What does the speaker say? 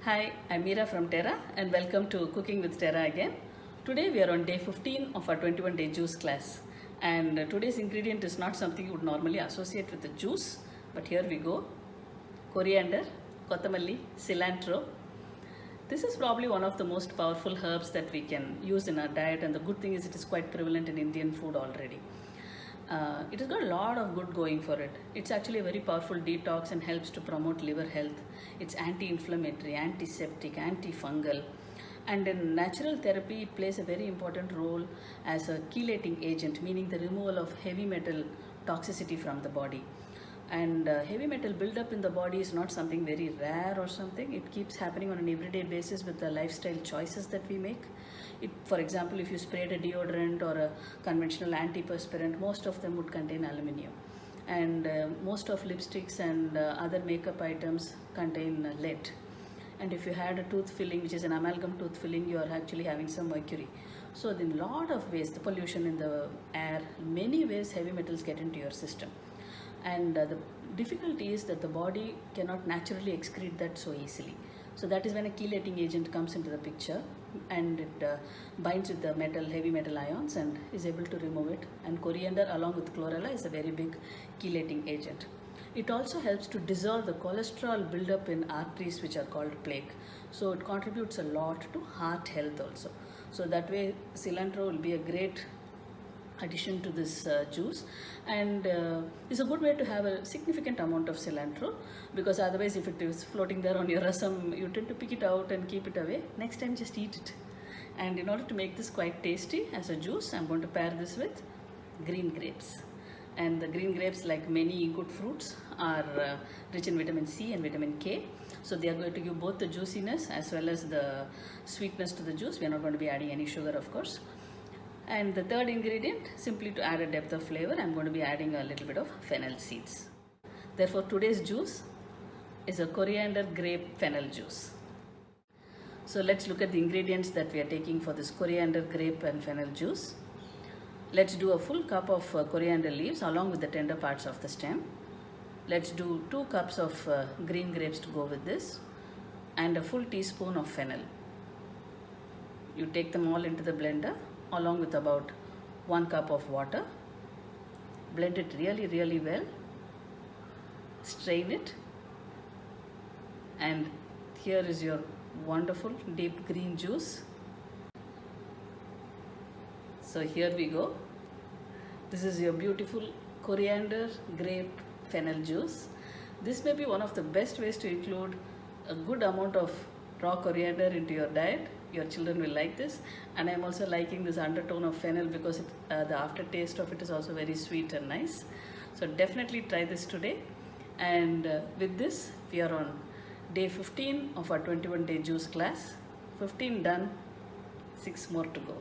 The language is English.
Hi, I'm Meera from Terra and welcome to Cooking with Terra again. Today we are on day 15 of our 21-day juice class, and today's ingredient is not something you would normally associate with the juice, but here we go. Coriander, kottamalli, cilantro. This is probably one of the most powerful herbs that we can use in our diet, and the good thing is it is quite prevalent in Indian food already. It has got a lot of good going for it. It's actually a very powerful detox and helps to promote liver health. It's anti-inflammatory, antiseptic, antifungal. And in natural therapy, it plays a very important role as a chelating agent, meaning the removal of heavy metal toxicity from the body. And heavy metal buildup in the body is not something very rare or something. It keeps happening on an everyday basis with the lifestyle choices that we make. For example, if you sprayed a deodorant or a conventional antiperspirant, most of them would contain aluminium. And most of lipsticks and other makeup items contain lead. And if you had a tooth filling, which is an amalgam tooth filling, you are actually having some mercury. So in a lot of ways, the pollution in the air, many ways heavy metals get into your system. And the difficulty is that the body cannot naturally excrete that so easily. So that is when a chelating agent comes into the picture, and it binds with the heavy metal ions and is able to remove it. And coriander along with chlorella is a very big chelating agent. It also helps to dissolve the cholesterol buildup in arteries, which are called plaque. So it contributes a lot to heart health also. So that way cilantro will be a great addition to this juice, and it's a good way to have a significant amount of cilantro, because otherwise if it is floating there on your rasam, you tend to pick it out and keep it away. Next time just eat it. And in order to make this quite tasty as a juice, I'm going to pair this with green grapes. And the green grapes, like many good fruits, are rich in vitamin C and vitamin K. So they are going to give both the juiciness as well as the sweetness to the juice. We are not going to be adding any sugar, of course. And the third ingredient, simply to add a depth of flavor, I'm going to be adding a little bit of fennel seeds. Therefore, today's juice is a coriander grape fennel juice. So let's look at the ingredients that we are taking for this coriander grape and fennel juice. Let's do a full cup of coriander leaves along with the tender parts of the stem. Let's do 2 cups of green grapes to go with this, and a full teaspoon of fennel. You take them all into the blender along with about 1 cup of water. Blend it really well. Strain it. And here is your wonderful deep green juice. So here we go. This is your beautiful coriander grape fennel juice. This may be one of the best ways to include a good amount of raw coriander into your diet. Your children will like this, and I'm also liking this undertone of fennel because the aftertaste of it is also very sweet and nice. So definitely try this today. And with this, we are on day 15 of our 21-day juice class. 15 done, 6 more to go.